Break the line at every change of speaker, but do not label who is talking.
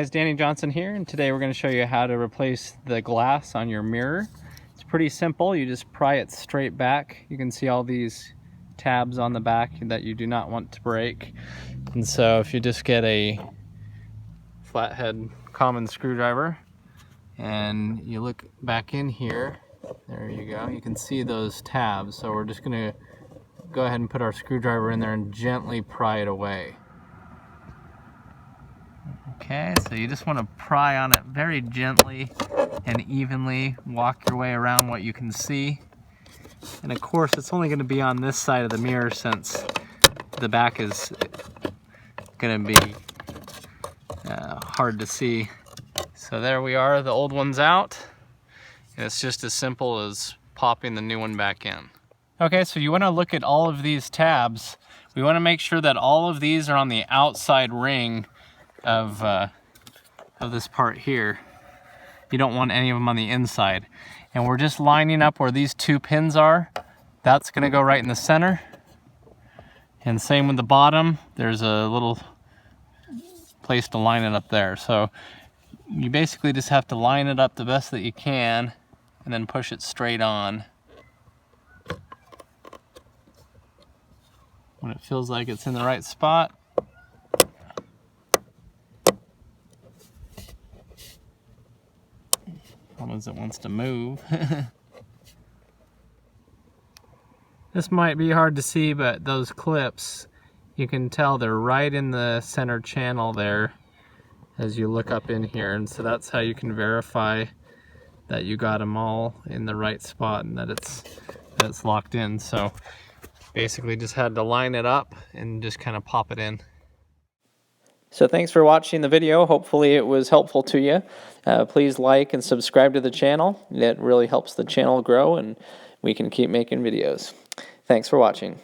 guys, Danny Johnson here, and today we're going to show you how to replace the glass on your mirror. It's pretty simple. You just pry it straight back. You can see all these tabs on the back that you do not want to break. And so if you just get a flathead common screwdriver and you look back in here, there you go, you can see those tabs. So we're just going to go ahead and put our screwdriver in there and gently pry it away. Okay, so you just want to pry on it very gently and evenly, walk your way around what you can see. And of course it's only going to be on this side of the mirror since the back is going to be hard to see. So there we are, the old one's out. And it's just as simple as popping the new one back in. Okay, so you want to look at all of these tabs. We want to make sure that all of these are on the outside ring of this part here. You don't want any of them on the inside. And we're just lining up where these two pins are. That's going to go right in the center. And same with the bottom. There's a little place to line it up there. So you basically just have to line it up the best that you can and then push it straight on. When it feels like it's in the right spot, almost it wants to move. This might be hard to see, but those clips, you can tell they're right in the center channel there as you look up in here, and so that's how you can verify that you got them all in the right spot and that it's locked in. So basically just had to line it up and just kind of pop it in. So thanks for watching the video. Hopefully it was helpful to you. Please like and subscribe to the channel. It really helps the channel grow and we can keep making videos. Thanks for watching.